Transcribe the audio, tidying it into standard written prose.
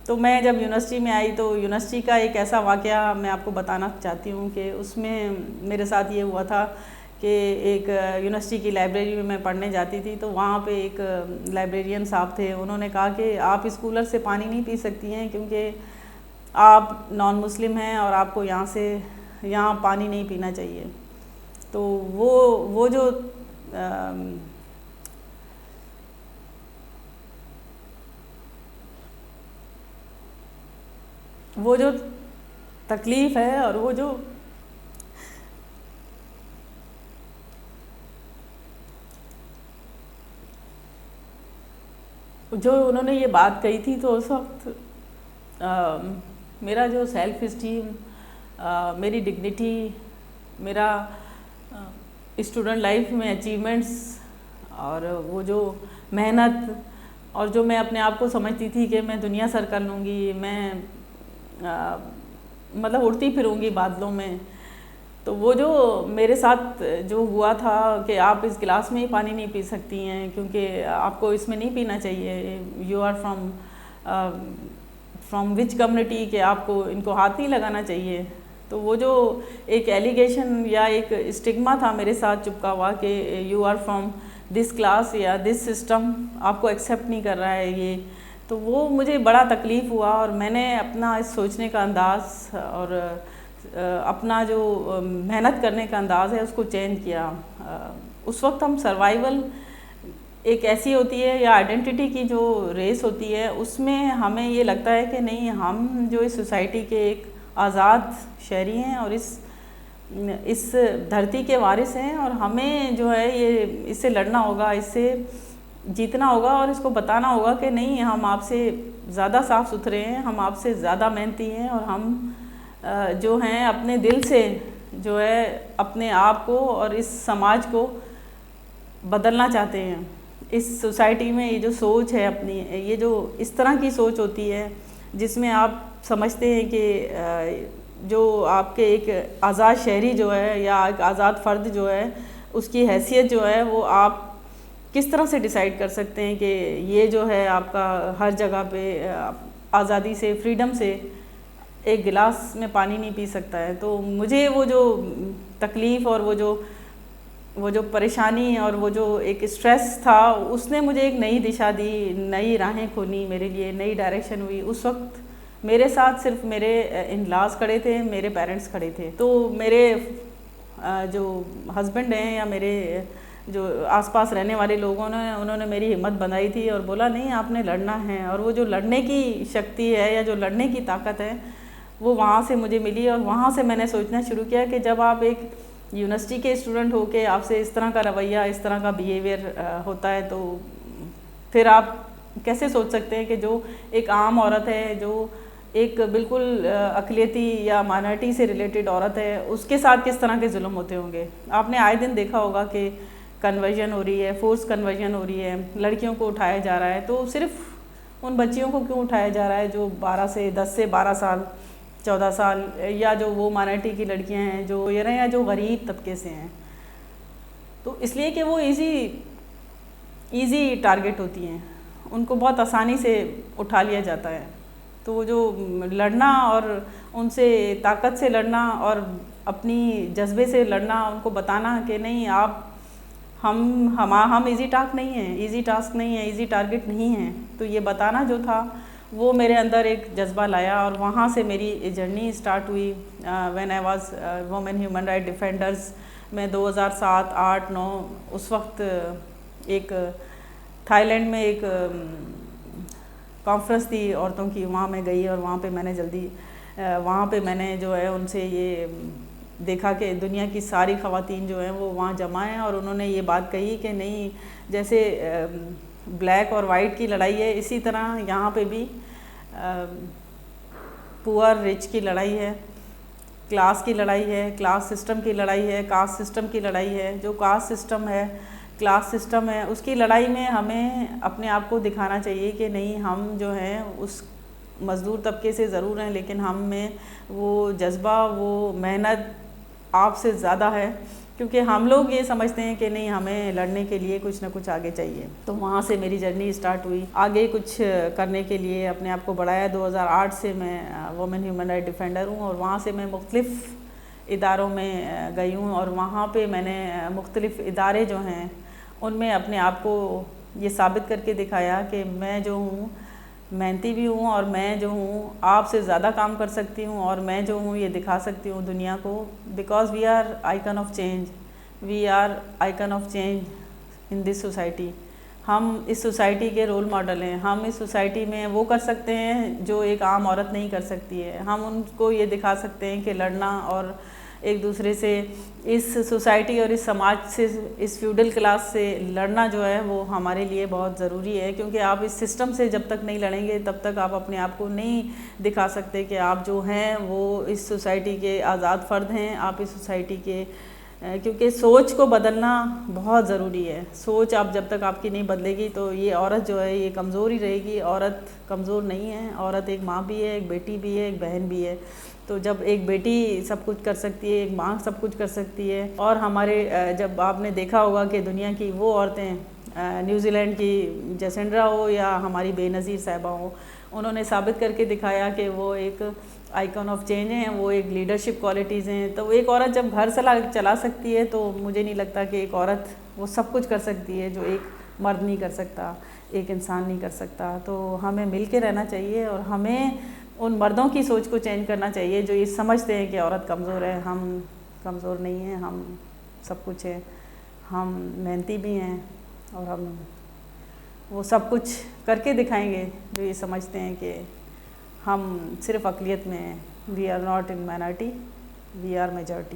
तो मैं जब यूनिवर्सिटी में आई तो यूनिवर्सिटी का एक ऐसा वाक़या मैं आपको बताना चाहती हूँ कि उसमें मेरे साथ ये हुआ था कि एक यूनिवर्सिटी की लाइब्रेरी में मैं पढ़ने जाती थी, तो वहाँ पे एक लाइब्रेरियन साहब थे। उन्होंने कहा कि आप इस कूलर से पानी नहीं पी सकती हैं क्योंकि आप नॉन मुस्लिम हैं और आपको यहाँ पानी नहीं पीना चाहिए। तो वो जो अम, वो जो तकलीफ़ है और वो जो उन्होंने ये बात कही थी, तो उस वक्त मेरा जो सेल्फ इस्टीम, मेरी डिग्निटी, मेरा स्टूडेंट लाइफ में अचीवमेंट्स और वो जो मेहनत और जो मैं अपने आप को समझती थी कि मैं दुनिया सर कर लूँगी, मैं मतलब उड़ती फिरूँगी बादलों में। तो वो जो मेरे साथ जो हुआ था कि आप इस गिलास में ही पानी नहीं पी सकती हैं क्योंकि आपको इसमें नहीं पीना चाहिए, you are from which community, कि आपको इनको हाथ नहीं लगाना चाहिए। तो वो जो एक एलिगेशन या एक स्टिग्मा था मेरे साथ चिपका हुआ कि you are from this class या दिस सिस्टम, आपको एक्सेप्ट नहीं कर रहा है ये, तो वो मुझे बड़ा तकलीफ़ हुआ। और मैंने अपना इस सोचने का अंदाज़ और अपना जो मेहनत करने का अंदाज़ है उसको चेंज किया। उस वक्त हम सर्वाइवल एक ऐसी होती है या आइडेंटिटी की जो रेस होती है, उसमें हमें ये लगता है कि नहीं, हम जो इस सोसाइटी के एक आज़ाद शहरी हैं और इस धरती के वारिस हैं, और हमें जो है ये इससे लड़ना होगा, इससे जीतना होगा और इसको बताना होगा कि नहीं, हम आपसे ज़्यादा साफ़ सुथरे हैं, हम आपसे ज़्यादा मेहनती हैं और हम जो हैं अपने दिल से जो है अपने आप को और इस समाज को बदलना चाहते हैं। इस सोसाइटी में ये जो सोच है अपनी, ये जो इस तरह की सोच होती है जिसमें आप समझते हैं कि जो आपके एक आज़ाद शहरी जो है या एक आज़ाद फ़र्द जो है, उसकी हैसियत जो है वो आप किस तरह से डिसाइड कर सकते हैं कि ये जो है आपका हर जगह पे आज़ादी से, फ्रीडम से एक गिलास में पानी नहीं पी सकता है। तो मुझे वो जो तकलीफ़ और वो जो परेशानी और वो जो एक स्ट्रेस था, उसने मुझे एक नई दिशा दी, नई राहें खोली मेरे लिए, नई डायरेक्शन हुई। उस वक्त मेरे साथ सिर्फ मेरे इन-लॉज़ खड़े थे, मेरे पेरेंट्स खड़े थे। तो मेरे जो हस्बैंड हैं या मेरे जो आसपास रहने वाले लोगों ने, उन्होंने मेरी हिम्मत बनाई थी और बोला नहीं, आपने लड़ना है। और वो जो लड़ने की शक्ति है या जो लड़ने की ताकत है, वो वहाँ से मुझे मिली। और वहाँ से मैंने सोचना शुरू किया कि जब आप एक यूनिवर्सिटी के स्टूडेंट हो के आपसे इस तरह का रवैया, इस तरह का बिहेवियर होता है, तो फिर आप कैसे सोच सकते हैं कि जो एक आम औरत है, जो एक बिल्कुल अक़लियती या माइनॉरिटी से रिलेटेड औरत है, उसके साथ किस तरह के जुल्म होते होंगे। आपने आए दिन देखा होगा कि कन्वर्जन हो रही है, फोर्स कन्वर्जन हो रही है, लड़कियों को उठाया जा रहा है। तो सिर्फ उन बच्चियों को क्यों उठाया जा रहा है जो 10 से 12 साल, 14 साल, या जो वो माइनॉरिटी की लड़कियां हैं जो ये रहे, या जो गरीब तबके से हैं। तो इसलिए कि वो इजी टारगेट होती हैं, उनको बहुत आसानी से उठा लिया जाता है। तो वो जो लड़ना और उनसे ताकत से लड़ना और अपनी जज्बे से लड़ना, उनको बताना कि नहीं, आप हम इजी टास्क नहीं है, इजी टारगेट नहीं है। तो ये बताना जो था वो मेरे अंदर एक जज्बा लाया और वहाँ से मेरी जर्नी स्टार्ट हुई। When I was women human right defenders में 2007, 8, 9 उस वक्त एक थाईलैंड में एक कॉन्फ्रेंस थी औरतों की, वहाँ मैं गई और वहाँ पे मैंने जो है उनसे ये देखा कि दुनिया की सारी ख़वातीन जो हैं वो वहाँ जमा हैं और उन्होंने ये बात कही कि नहीं, जैसे ब्लैक और वाइट की लड़ाई है, इसी तरह यहाँ पे भी पुअर रिच की लड़ाई है, क्लास की लड़ाई है, क्लास सिस्टम की लड़ाई है, कास्ट सिस्टम की लड़ाई है। जो कास्ट सिस्टम है, क्लास सिस्टम है, उसकी लड़ाई में हमें अपने आप को दिखाना चाहिए कि नहीं, हम जो हैं उस मज़दूर तबके से ज़रूर हैं, लेकिन हम में वो जज्बा, वो मेहनत आपसे ज़्यादा है। क्योंकि हम लोग ये समझते हैं कि नहीं, हमें लड़ने के लिए कुछ ना कुछ आगे चाहिए। तो वहाँ से मेरी जर्नी स्टार्ट हुई, आगे कुछ करने के लिए अपने आप को बढ़ाया। 2008 से मैं वुमेन ह्यूमन राइट डिफेंडर हूँ और वहाँ से मैं मुख्तलिफ़ इदारों में गई हूँ और वहाँ पे मैंने मुख्तलिफ़ इदारे जो हैं उनमें अपने आप को ये साबित करके दिखाया कि मैं जो हूँ मेहनती भी हूँ और मैं जो हूँ आपसे ज़्यादा काम कर सकती हूँ और मैं जो हूँ ये दिखा सकती हूँ दुनिया को। Because we are icon of change, we are icon of change in this society. हम इस सोसाइटी के रोल मॉडल हैं। हम इस सोसाइटी में वो कर सकते हैं जो एक आम औरत नहीं कर सकती है। हम उनको ये दिखा सकते हैं कि लड़ना और एक दूसरे से, इस सोसाइटी और इस समाज से, इस फ्यूडल क्लास से लड़ना जो है वो हमारे लिए बहुत ज़रूरी है। क्योंकि आप इस सिस्टम से जब तक नहीं लड़ेंगे तब तक आप अपने आप को नहीं दिखा सकते कि आप जो हैं वो इस सोसाइटी के आज़ाद फ़र्द हैं, आप इस सोसाइटी के, क्योंकि सोच को बदलना बहुत ज़रूरी है। सोच आप जब तक आपकी नहीं बदलेगी तो ये औरत जो है ये कमज़ोर ही रहेगी। औरत कमज़ोर नहीं है, औरत एक माँ भी है, एक बेटी भी है, एक बहन भी है। तो जब एक बेटी सब कुछ कर सकती है, एक माँ सब कुछ कर सकती है। और हमारे जब आपने देखा होगा कि दुनिया की वो औरतें, न्यूजीलैंड की जैसेंड्रा हो या हमारी बेनज़ीर साहिबा हो, उन्होंने साबित करके दिखाया कि वो एक आइकन ऑफ चेंज हैं, वो एक लीडरशिप क्वालिटीज़ हैं। तो एक औरत जब घर चला सकती है तो मुझे नहीं लगता कि एक औरत वो सब कुछ कर सकती है जो एक मर्द नहीं कर सकता, एक इंसान नहीं कर सकता। तो हमें मिल के रहना चाहिए और हमें उन मर्दों की सोच को चेंज करना चाहिए जो ये समझते हैं कि औरत कमज़ोर है। हम कमज़ोर नहीं हैं, हम सब कुछ है, हम मेहनती भी हैं और हम वो सब कुछ करके दिखाएंगे जो ये समझते हैं कि हम सिर्फ अक़लियत में हैं। We are not in minority, we are majority.